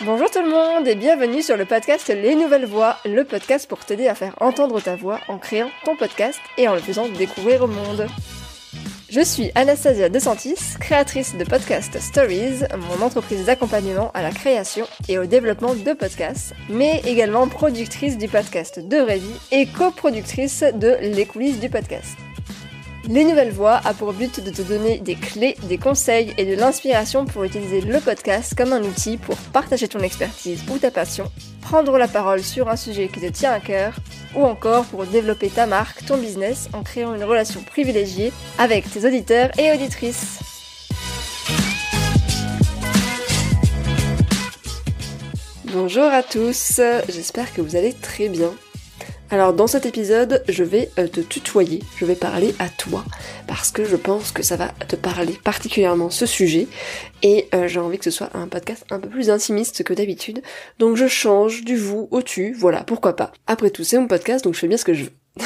Bonjour tout le monde et bienvenue sur le podcast Les Nouvelles Voix, le podcast pour t'aider à faire entendre ta voix en créant ton podcast et en le faisant découvrir au monde. Je suis Anastasia DeSantis, créatrice de Podcast Stories, mon entreprise d'accompagnement à la création et au développement de podcasts, mais également productrice du podcast De Vraie Vie et coproductrice de Les Coulisses du podcast. Les Nouvelles Voix a pour but de te donner des clés, des conseils et de l'inspiration pour utiliser le podcast comme un outil pour partager ton expertise ou ta passion, prendre la parole sur un sujet qui te tient à cœur, ou encore pour développer ta marque, ton business en créant une relation privilégiée avec tes auditeurs et auditrices. Bonjour à tous, j'espère que vous allez très bien. Alors dans cet épisode, je vais te tutoyer, je vais parler à toi, parce que je pense que ça va te parler particulièrement ce sujet, et j'ai envie que ce soit un podcast un peu plus intimiste que d'habitude, donc je change du vous au tu, voilà, pourquoi pas. Après tout, c'est mon podcast, donc je fais bien ce que je veux.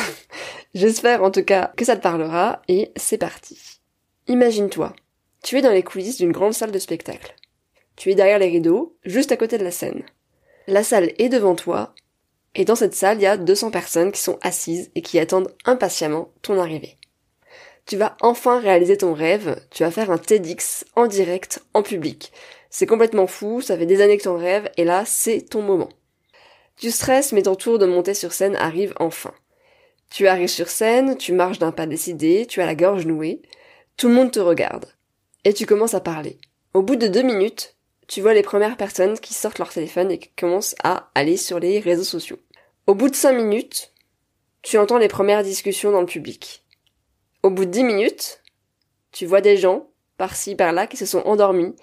J'espère en tout cas que ça te parlera, et c'est parti. Imagine-toi, tu es dans les coulisses d'une grande salle de spectacle. Tu es derrière les rideaux, juste à côté de la scène. La salle est devant toi, et dans cette salle, il y a 200 personnes qui sont assises et qui attendent impatiemment ton arrivée. Tu vas enfin réaliser ton rêve, tu vas faire un TEDx en direct, en public. C'est complètement fou, ça fait des années que t'en rêves, et là, c'est ton moment. Tu stresses, mais ton tour de monter sur scène arrive enfin. Tu arrives sur scène, tu marches d'un pas décidé, tu as la gorge nouée, tout le monde te regarde. Et tu commences à parler. Au bout de 2 minutes, tu vois les premières personnes qui sortent leur téléphone et qui commencent à aller sur les réseaux sociaux. Au bout de 5 minutes, tu entends les premières discussions dans le public. Au bout de 10 minutes, tu vois des gens, par-ci, par-là, qui se sont endormis,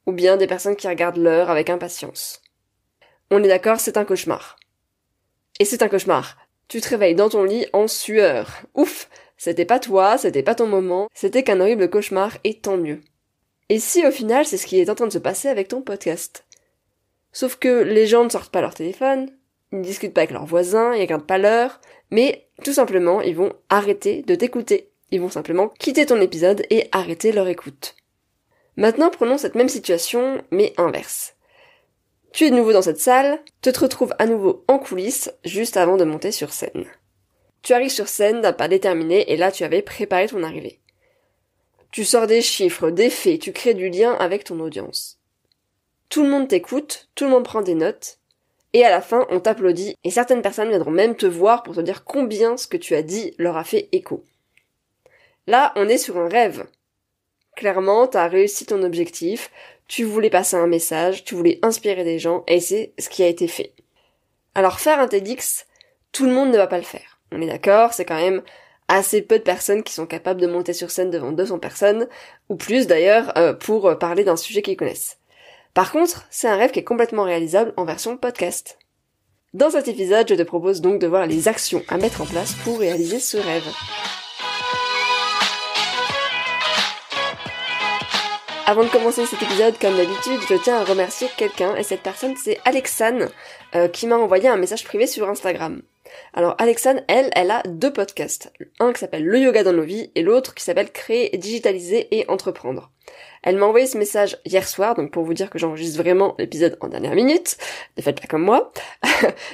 ou bien des personnes qui regardent l'heure avec impatience. On est d'accord, c'est un cauchemar. Et c'est un cauchemar. Tu te réveilles dans ton lit en sueur. Ouf, c'était pas toi, c'était pas ton moment, c'était qu'un horrible cauchemar, et tant mieux. Et si au final c'est ce qui est en train de se passer avec ton podcast? Sauf que les gens ne sortent pas leur téléphone, ils ne discutent pas avec leurs voisins, ils regardent pas l'heure, mais tout simplement ils vont arrêter de t'écouter. Ils vont simplement quitter ton épisode et arrêter leur écoute. Maintenant prenons cette même situation, mais inverse. Tu es de nouveau dans cette salle, te retrouves à nouveau en coulisses, juste avant de monter sur scène. Tu arrives sur scène d'un pas déterminé et là tu avais préparé ton arrivée. Tu sors des chiffres, des faits, tu crées du lien avec ton audience. Tout le monde t'écoute, tout le monde prend des notes, et à la fin, on t'applaudit, et certaines personnes viendront même te voir pour te dire combien ce que tu as dit leur a fait écho. Là, on est sur un rêve. Clairement, t'as réussi ton objectif, tu voulais passer un message, tu voulais inspirer des gens, et c'est ce qui a été fait. Alors faire un TEDx, tout le monde ne va pas le faire. On est d'accord, c'est quand même assez peu de personnes qui sont capables de monter sur scène devant 200 personnes, ou plus d'ailleurs, pour parler d'un sujet qu'ils connaissent. Par contre, c'est un rêve qui est complètement réalisable en version podcast. Dans cet épisode, je te propose donc de voir les actions à mettre en place pour réaliser ce rêve. Avant de commencer cet épisode, comme d'habitude, je tiens à remercier quelqu'un, et cette personne c'est Alexane, qui m'a envoyé un message privé sur Instagram. Alors Alexane, elle a 2 podcasts. Un qui s'appelle Le Yoga dans nos vies et l'autre qui s'appelle Créer, digitaliser et entreprendre. Elle m'a envoyé ce message hier soir, donc pour vous dire que j'enregistre vraiment l'épisode en dernière minute, ne faites pas comme moi.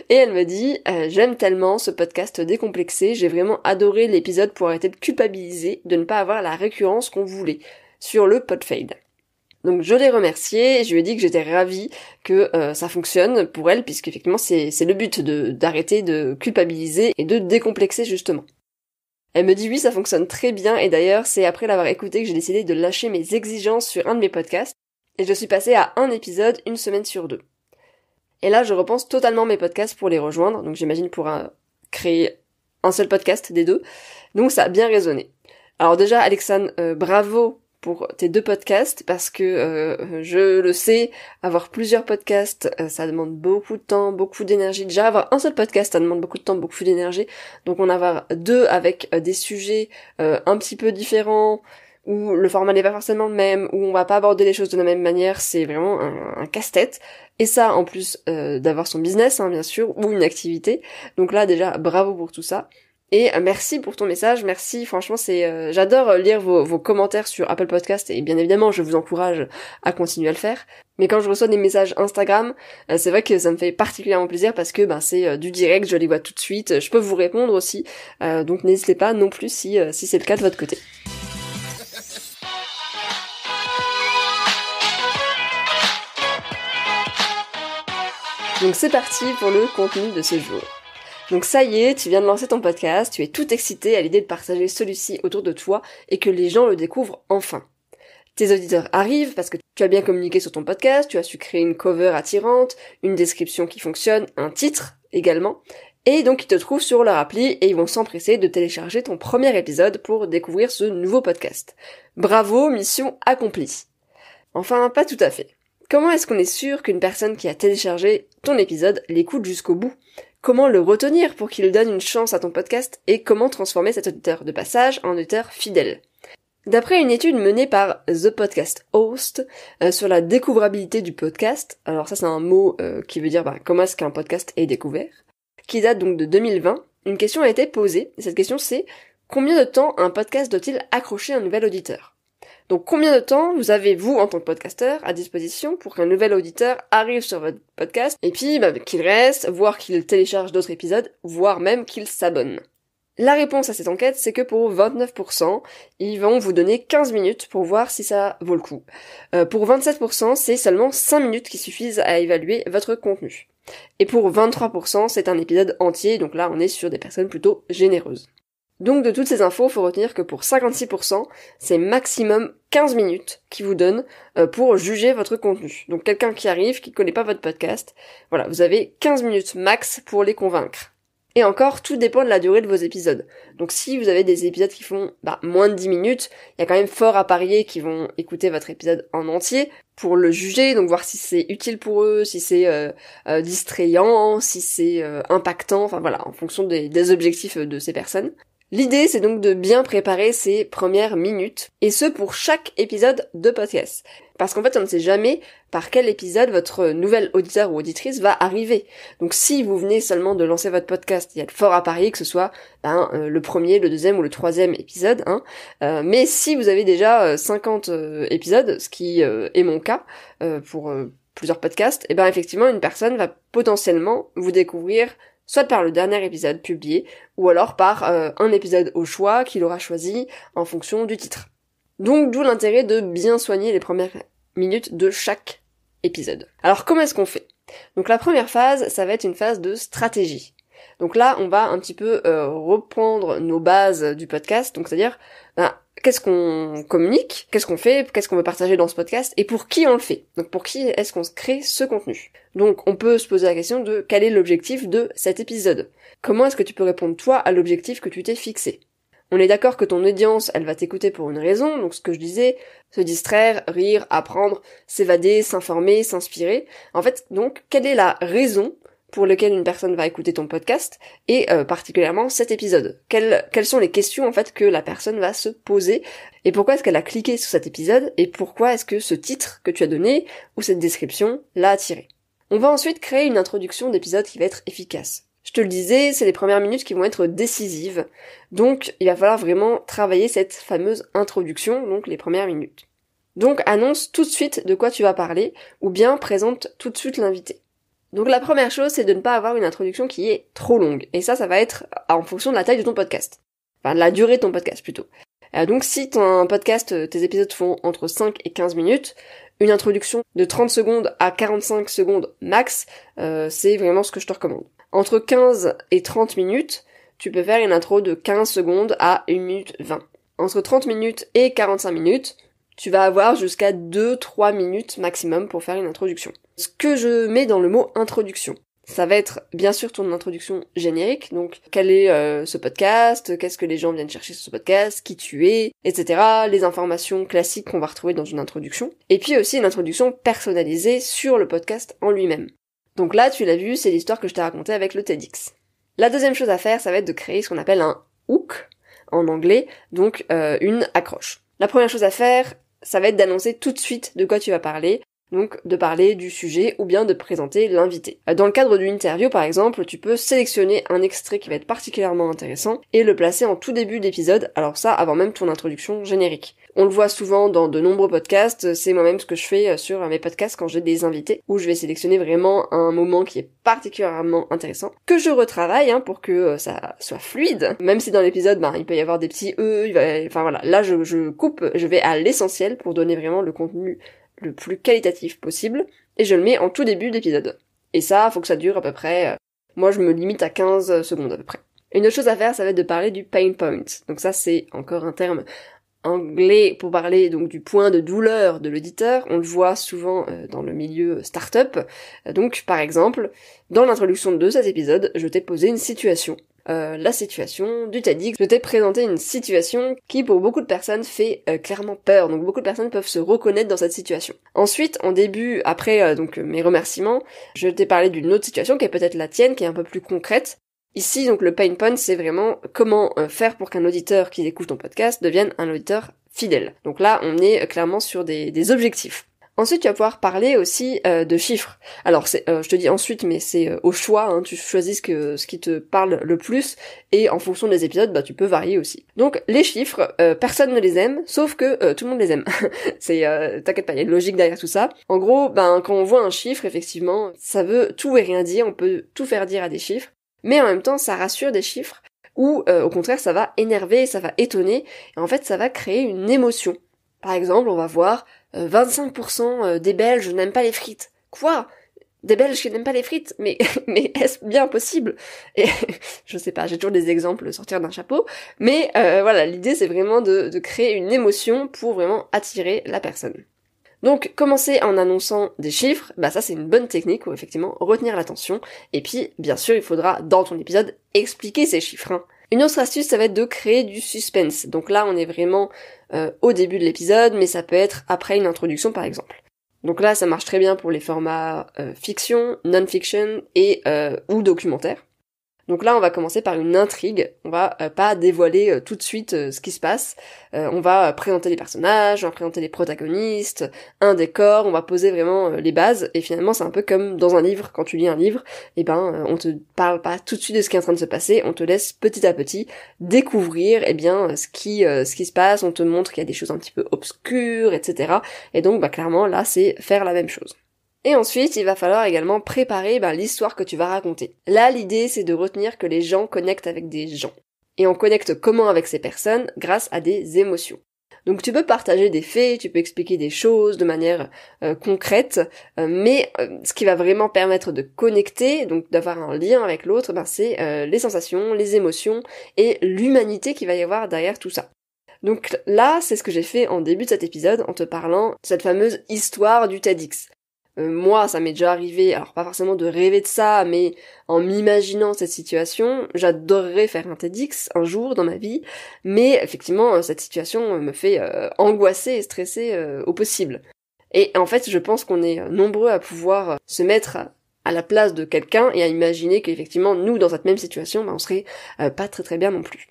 Et elle me dit j'aime tellement ce podcast décomplexé, j'ai vraiment adoré l'épisode pour arrêter de culpabiliser, de ne pas avoir la récurrence qu'on voulait sur le podfade. Donc je l'ai remerciée et je lui ai dit que j'étais ravie que ça fonctionne pour elle, puisque effectivement c'est le but d'arrêter de culpabiliser et de décomplexer justement. Elle me dit oui, ça fonctionne très bien, et d'ailleurs c'est après l'avoir écouté que j'ai décidé de lâcher mes exigences sur un de mes podcasts, et je suis passée à un épisode 1 semaine sur 2. Et là je repense totalement mes podcasts pour les rejoindre, donc j'imagine pour créer un seul podcast des 2, donc ça a bien résonné. Alors déjà Alexane, bravo pour tes 2 podcasts, parce que je le sais, avoir plusieurs podcasts, ça demande beaucoup de temps, beaucoup d'énergie. Déjà avoir un seul podcast, ça demande beaucoup de temps, beaucoup d'énergie. Donc en avoir 2 avec des sujets un petit peu différents, où le format n'est pas forcément le même, où on va pas aborder les choses de la même manière, c'est vraiment un casse-tête. Et ça en plus d'avoir son business, hein, bien sûr, ou une activité. Donc là déjà, bravo pour tout ça. Et merci pour ton message, merci, franchement j'adore lire vos commentaires sur Apple Podcast et bien évidemment je vous encourage à continuer à le faire. Mais quand je reçois des messages Instagram, c'est vrai que ça me fait particulièrement plaisir parce que c'est du direct, je les vois tout de suite, je peux vous répondre aussi, donc n'hésitez pas non plus si c'est le cas de votre côté. Donc c'est parti pour le contenu de ce jour. Donc ça y est, tu viens de lancer ton podcast, tu es tout excité à l'idée de partager celui-ci autour de toi et que les gens le découvrent enfin. Tes auditeurs arrivent parce que tu as bien communiqué sur ton podcast, tu as su créer une cover attirante, une description qui fonctionne, un titre également, et donc ils te trouvent sur leur appli et ils vont s'empresser de télécharger ton premier épisode pour découvrir ce nouveau podcast. Bravo, mission accomplie. Enfin, pas tout à fait. Comment est-ce qu'on est sûr qu'une personne qui a téléchargé ton épisode l'écoute jusqu'au bout ? Comment le retenir pour qu'il donne une chance à ton podcast et comment transformer cet auditeur de passage en auditeur fidèle ? D'après une étude menée par The Podcast Host sur la découvrabilité du podcast, alors ça c'est un mot qui veut dire comment est-ce qu'un podcast est découvert, qui date donc de 2020, une question a été posée, et cette question c'est combien de temps un podcast doit-il accrocher un nouvel auditeur ? Donc combien de temps vous avez, vous, en tant que podcasteur, à disposition pour qu'un nouvel auditeur arrive sur votre podcast, et puis qu'il reste, voire qu'il télécharge d'autres épisodes, voire même qu'il s'abonne. La réponse à cette enquête, c'est que pour 29%, ils vont vous donner 15 minutes pour voir si ça vaut le coup. Pour 27%, c'est seulement 5 minutes qui suffisent à évaluer votre contenu. Et pour 23%, c'est un épisode entier, donc là on est sur des personnes plutôt généreuses. Donc de toutes ces infos, il faut retenir que pour 56%, c'est maximum 15 minutes qui vous donnent pour juger votre contenu. Donc quelqu'un qui arrive, qui connaît pas votre podcast, voilà, vous avez 15 minutes max pour les convaincre. Et encore, tout dépend de la durée de vos épisodes. Donc si vous avez des épisodes qui font moins de 10 minutes, il y a quand même fort à parier qu'ils vont écouter votre épisode en entier pour le juger, donc voir si c'est utile pour eux, si c'est distrayant, si c'est impactant, enfin voilà, en fonction des objectifs de ces personnes. L'idée, c'est donc de bien préparer ces premières minutes, et ce pour chaque épisode de podcast. Parce qu'en fait, on ne sait jamais par quel épisode votre nouvel auditeur ou auditrice va arriver. Donc si vous venez seulement de lancer votre podcast, il y a de fort à parier que ce soit le premier, le deuxième ou le troisième épisode. Mais si vous avez déjà 50 épisodes, ce qui est mon cas pour plusieurs podcasts, et effectivement, une personne va potentiellement vous découvrir soit par le dernier épisode publié, ou alors par un épisode au choix qu'il aura choisi en fonction du titre. Donc d'où l'intérêt de bien soigner les premières minutes de chaque épisode. Alors comment est-ce qu'on fait ? Donc la première phase, ça va être une phase de stratégie. Donc là, on va un petit peu reprendre nos bases du podcast, donc c'est-à-dire qu'est-ce qu'on communique, qu'est-ce qu'on fait, qu'est-ce qu'on veut partager dans ce podcast, et pour qui on le fait. Donc pour qui est-ce qu'on crée ce contenu. Donc on peut se poser la question de quel est l'objectif de cet épisode. Comment est-ce que tu peux répondre toi à l'objectif que tu t'es fixé. On est d'accord que ton audience, elle va t'écouter pour une raison, donc ce que je disais, se distraire, rire, apprendre, s'évader, s'informer, s'inspirer. En fait, donc, quelle est la raison pour laquelle une personne va écouter ton podcast, et particulièrement cet épisode. Quelles sont les questions en fait que la personne va se poser, et pourquoi est-ce qu'elle a cliqué sur cet épisode, et pourquoi est-ce que ce titre que tu as donné, ou cette description, l'a attiré. On va ensuite créer une introduction d'épisode qui va être efficace. Je te le disais, c'est les premières minutes qui vont être décisives, donc il va falloir vraiment travailler cette fameuse introduction, donc les premières minutes. Donc annonce tout de suite de quoi tu vas parler, ou bien présente tout de suite l'invité. Donc la première chose, c'est de ne pas avoir une introduction qui est trop longue. Et ça va être en fonction de la taille de ton podcast. Enfin, de la durée de ton podcast, plutôt. Donc si ton podcast, tes épisodes font entre 5 et 15 minutes, une introduction de 30 secondes à 45 secondes max, c'est vraiment ce que je te recommande. Entre 15 et 30 minutes, tu peux faire une intro de 15 secondes à 1 minute 20. Entre 30 minutes et 45 minutes, tu vas avoir jusqu'à 2-3 minutes maximum pour faire une introduction. Ce que je mets dans le mot introduction, ça va être bien sûr ton introduction générique, donc quel est ce podcast, qu'est-ce que les gens viennent chercher sur ce podcast, qui tu es, etc. Les informations classiques qu'on va retrouver dans une introduction. Et puis aussi une introduction personnalisée sur le podcast en lui-même. Donc là, tu l'as vu, c'est l'histoire que je t'ai racontée avec le TEDx. La deuxième chose à faire, ça va être de créer ce qu'on appelle un hook en anglais, donc une accroche. La première chose à faire, ça va être d'annoncer tout de suite de quoi tu vas parler. Donc de parler du sujet ou bien de présenter l'invité. Dans le cadre d'une interview par exemple, tu peux sélectionner un extrait qui va être particulièrement intéressant et le placer en tout début d'épisode, alors ça avant même ton introduction générique. On le voit souvent dans de nombreux podcasts, c'est moi-même ce que je fais sur mes podcasts quand j'ai des invités, où je vais sélectionner vraiment un moment qui est particulièrement intéressant, que je retravaille pour que ça soit fluide, même si dans l'épisode il peut y avoir des petits enfin voilà, là je coupe, je vais à l'essentiel pour donner vraiment le contenu le plus qualitatif possible, et je le mets en tout début d'épisode. Et ça, faut que ça dure à peu près, moi je me limite à 15 secondes à peu près. Une autre chose à faire, ça va être de parler du pain point. Donc ça c'est encore un terme anglais pour parler donc du point de douleur de l'auditeur. On le voit souvent dans le milieu start-up. Donc par exemple, dans l'introduction de cet épisode, je t'ai posé une situation. La situation du TEDx. Je t'ai présenté une situation qui pour beaucoup de personnes fait clairement peur, donc beaucoup de personnes peuvent se reconnaître dans cette situation. Ensuite, en début, après mes remerciements, je t'ai parlé d'une autre situation qui est peut-être la tienne, qui est un peu plus concrète. Ici, donc le pain point, c'est vraiment comment faire pour qu'un auditeur qui écoute ton podcast devienne un auditeur fidèle. Donc là, on est clairement sur des objectifs. Ensuite, tu vas pouvoir parler aussi de chiffres. Alors, je te dis ensuite, mais c'est au choix, tu choisis ce qui te parle le plus, et en fonction des épisodes, tu peux varier aussi. Donc, les chiffres, personne ne les aime, sauf que tout le monde les aime. T'inquiète pas, il y a une logique derrière tout ça. En gros, quand on voit un chiffre, effectivement, ça veut tout et rien dire, on peut tout faire dire à des chiffres, mais en même temps, ça rassure des chiffres, ou au contraire, ça va énerver, ça va étonner, et en fait, ça va créer une émotion. Par exemple, on va voir 25% des Belges n'aiment pas les frites. Quoi ? Des Belges qui n'aiment pas les frites ? Mais est-ce bien possible ? Et je sais pas, j'ai toujours des exemples sortir d'un chapeau, mais voilà, l'idée c'est vraiment de créer une émotion pour vraiment attirer la personne. Donc, commencer en annonçant des chiffres, ça c'est une bonne technique pour effectivement retenir l'attention, et puis bien sûr il faudra dans ton épisode expliquer ces chiffres. Une autre astuce, ça va être de créer du suspense. Donc là, on est vraiment au début de l'épisode, mais ça peut être après une introduction par exemple. Donc là, ça marche très bien pour les formats fiction, non-fiction et ou documentaire. Donc là, on va commencer par une intrigue. On va pas dévoiler tout de suite ce qui se passe. On va présenter les personnages, on va présenter les protagonistes, un décor, on va poser vraiment les bases. Et finalement, c'est un peu comme dans un livre. Quand tu lis un livre, on te parle pas tout de suite de ce qui est en train de se passer. On te laisse petit à petit découvrir ce qui se passe. On te montre qu'il y a des choses un petit peu obscures, etc. Et donc, clairement, là, c'est faire la même chose. Et ensuite, il va falloir également préparer l'histoire que tu vas raconter. Là, l'idée, c'est de retenir que les gens connectent avec des gens. Et on connecte comment avec ces personnes ? Grâce à des émotions. Donc tu peux partager des faits, tu peux expliquer des choses de manière concrète, mais ce qui va vraiment permettre de connecter, donc d'avoir un lien avec l'autre, c'est les sensations, les émotions et l'humanité qu'il va y avoir derrière tout ça. Donc là, c'est ce que j'ai fait en début de cet épisode en te parlant de cette fameuse histoire du TEDx. Moi, ça m'est déjà arrivé, alors pas forcément de rêver de ça, mais en m'imaginant cette situation, j'adorerais faire un TEDx un jour dans ma vie, mais effectivement, cette situation me fait angoisser et stresser au possible. Et en fait, je pense qu'on est nombreux à pouvoir se mettre à la place de quelqu'un et à imaginer qu'effectivement, nous, dans cette même situation, on serait pas très très bien non plus.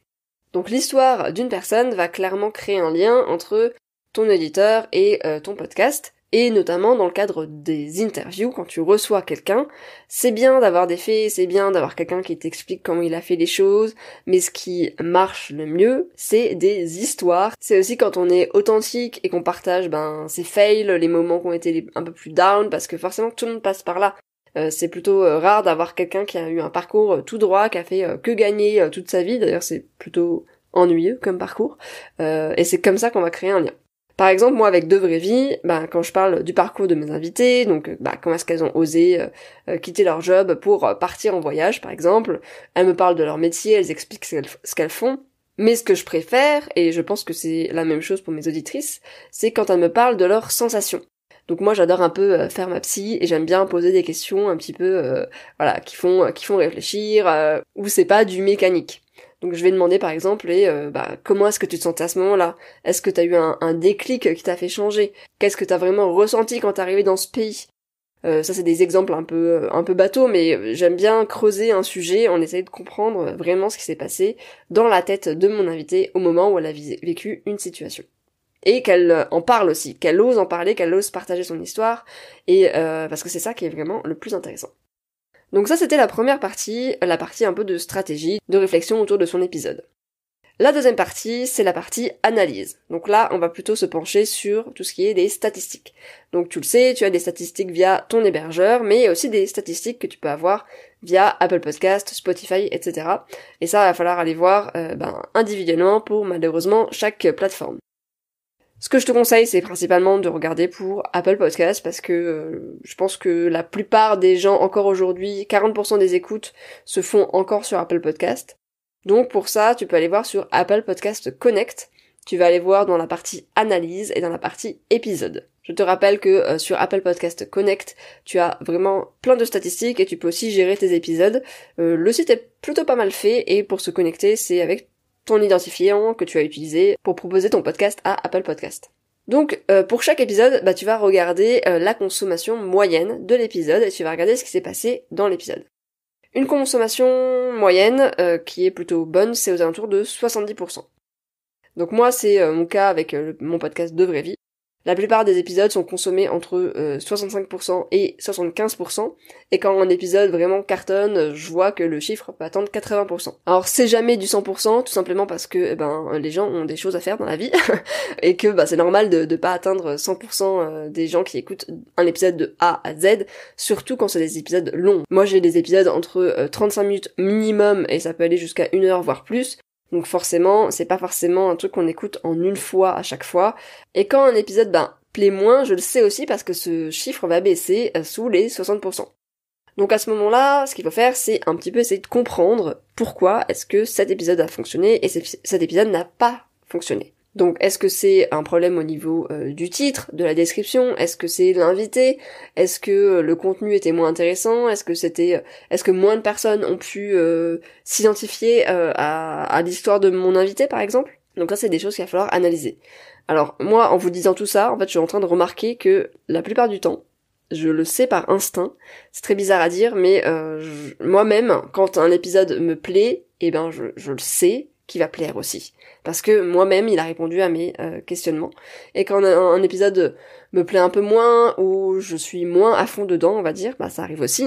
Donc l'histoire d'une personne va clairement créer un lien entre ton auditeur et ton podcast, et notamment dans le cadre des interviews, quand tu reçois quelqu'un, c'est bien d'avoir des faits, c'est bien d'avoir quelqu'un qui t'explique comment il a fait les choses, mais ce qui marche le mieux, c'est des histoires. C'est aussi quand on est authentique et qu'on partage ses fails, les moments qui ont été un peu plus down, parce que forcément tout le monde passe par là. C'est plutôt rare d'avoir quelqu'un qui a eu un parcours tout droit, qui a fait que gagner toute sa vie, d'ailleurs c'est plutôt ennuyeux comme parcours, et c'est comme ça qu'on va créer un lien. Par exemple, moi avec De Vraies Vies, quand je parle du parcours de mes invités, donc comment est-ce qu'elles ont osé quitter leur job pour partir en voyage par exemple, elles me parlent de leur métier, elles expliquent ce qu'elles font, mais ce que je préfère, et je pense que c'est la même chose pour mes auditrices, c'est quand elles me parlent de leurs sensations. Donc moi j'adore un peu faire ma psy et j'aime bien poser des questions un petit peu qui font réfléchir, où c'est pas du mécanique. Donc je vais demander par exemple comment est-ce que tu te sentais à ce moment-là ? Est-ce que t'as eu un déclic qui t'a fait changer ? Qu'est-ce que t'as vraiment ressenti quand t'es arrivé dans ce pays ? Ça c'est des exemples un peu bateaux, mais j'aime bien creuser un sujet, on essaye de comprendre vraiment ce qui s'est passé dans la tête de mon invité au moment où elle a vécu une situation. et qu'elle en parle aussi, qu'elle ose en parler, qu'elle ose partager son histoire, et parce que c'est ça qui est vraiment le plus intéressant. Donc ça c'était la première partie, la partie un peu de stratégie, de réflexion autour de son épisode. La deuxième partie, c'est la partie analyse. Donc là, on va plutôt se pencher sur tout ce qui est des statistiques. Donc tu le sais, tu as des statistiques via ton hébergeur, mais il y a aussi des statistiques que tu peux avoir via Apple Podcast, Spotify, etc. Et ça, il va falloir aller voir individuellement pour malheureusement chaque plateforme. Ce que je te conseille, c'est principalement de regarder pour Apple Podcast parce que je pense que la plupart des gens encore aujourd'hui, 40% des écoutes se font encore sur Apple Podcast. Donc pour ça, tu peux aller voir sur Apple Podcast Connect. Tu vas aller voir dans la partie analyse et dans la partie épisode. Je te rappelle que sur Apple Podcast Connect, tu as vraiment plein de statistiques et tu peux aussi gérer tes épisodes. Le site est plutôt pas mal fait et pour se connecter, c'est avec ton identifiant que tu as utilisé pour proposer ton podcast à Apple Podcast. Donc pour chaque épisode, tu vas regarder la consommation moyenne de l'épisode et tu vas regarder ce qui s'est passé dans l'épisode. Une consommation moyenne qui est plutôt bonne, c'est aux alentours de 70%. Donc moi, c'est mon cas avec mon podcast De Vraie Vie. La plupart des épisodes sont consommés entre 65% et 75%, et quand un épisode vraiment cartonne, je vois que le chiffre peut atteindre 80%. Alors c'est jamais du 100%, tout simplement parce que les gens ont des choses à faire dans la vie, et que c'est normal de pas atteindre 100% des gens qui écoutent un épisode de A à Z, surtout quand c'est des épisodes longs. Moi j'ai des épisodes entre 35 minutes minimum, et ça peut aller jusqu'à 1 heure, voire plus. Donc forcément, c'est pas forcément un truc qu'on écoute en une fois à chaque fois. Et quand un épisode plaît moins, je le sais aussi parce que ce chiffre va baisser sous les 60%. Donc à ce moment-là, ce qu'il faut faire, c'est un petit peu essayer de comprendre pourquoi est-ce que cet épisode a fonctionné et cet épisode n'a pas fonctionné. Donc est-ce que c'est un problème au niveau du titre, de la description? Est-ce que c'est l'invité? Est-ce que le contenu était moins intéressant? Est-ce que moins de personnes ont pu s'identifier à l'histoire de mon invité par exemple? Donc ça c'est des choses qu'il va falloir analyser. Alors moi en vous disant tout ça, en fait je suis en train de remarquer que la plupart du temps, je le sais par instinct, c'est très bizarre à dire, mais moi-même, quand un épisode me plaît, je le sais qui va plaire aussi. Parce que moi-même, il a répondu à mes questionnements. Et quand un épisode me plaît un peu moins, ou je suis moins à fond dedans, on va dire, ça arrive aussi,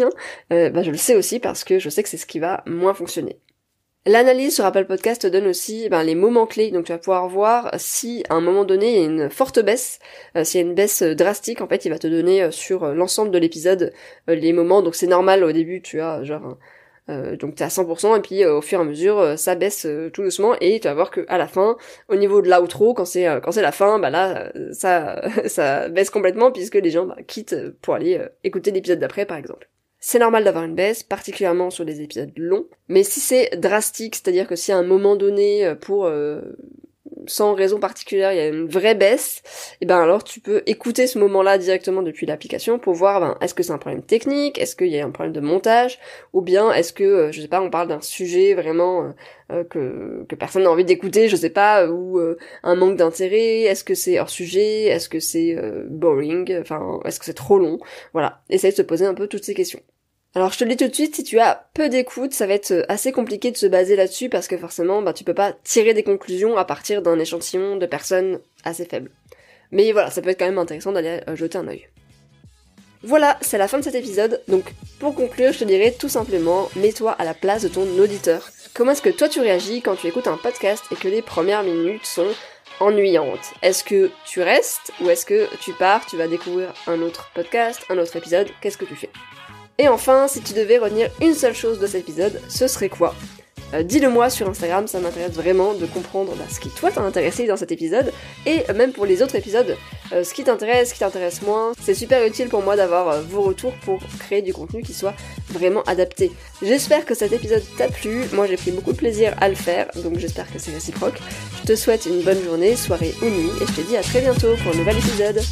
je le sais aussi parce que je sais que c'est ce qui va moins fonctionner. L'analyse sur Apple Podcast te donne aussi les moments clés, donc tu vas pouvoir voir si à un moment donné il y a une forte baisse, s'il y a une baisse drastique, en fait il va te donner sur l'ensemble de l'épisode les moments, donc c'est normal au début tu as donc t'es à 100% et puis au fur et à mesure ça baisse tout doucement et tu vas voir que à la fin, au niveau de l'outro, quand c'est la fin, là ça baisse complètement puisque les gens quittent pour aller écouter l'épisode d'après par exemple. C'est normal d'avoir une baisse, particulièrement sur des épisodes longs, mais si c'est drastique, c'est-à-dire que si à un moment donné, sans raison particulière, il y a une vraie baisse, alors tu peux écouter ce moment-là directement depuis l'application pour voir est-ce que c'est un problème technique, est-ce qu'il y a un problème de montage, ou bien est-ce que, je sais pas, on parle d'un sujet vraiment que personne n'a envie d'écouter, je sais pas, ou un manque d'intérêt, est-ce que c'est hors sujet, est-ce que c'est boring, est-ce que c'est trop long, voilà, essaye de se poser un peu toutes ces questions. Alors je te le dis tout de suite, si tu as peu d'écoute, ça va être assez compliqué de se baser là-dessus parce que forcément tu peux pas tirer des conclusions à partir d'un échantillon de personnes assez faibles. Mais voilà, ça peut être quand même intéressant d'aller jeter un œil. Voilà, c'est la fin de cet épisode, donc pour conclure je te dirais tout simplement, mets-toi à la place de ton auditeur. Comment est-ce que toi tu réagis quand tu écoutes un podcast et que les premières minutes sont ennuyantes? Est-ce que tu restes ou est-ce que tu pars, tu vas découvrir un autre podcast, un autre épisode, qu'est-ce que tu fais? Et enfin, si tu devais retenir une seule chose de cet épisode, ce serait quoi? Dis-le moi sur Instagram, ça m'intéresse vraiment de comprendre ce qui toi t'a intéressé dans cet épisode, et même pour les autres épisodes, ce qui t'intéresse moins. C'est super utile pour moi d'avoir vos retours pour créer du contenu qui soit vraiment adapté. J'espère que cet épisode t'a plu, moi j'ai pris beaucoup de plaisir à le faire, donc j'espère que c'est réciproque. Je te souhaite une bonne journée, soirée ou nuit, et je te dis à très bientôt pour un nouvel épisode.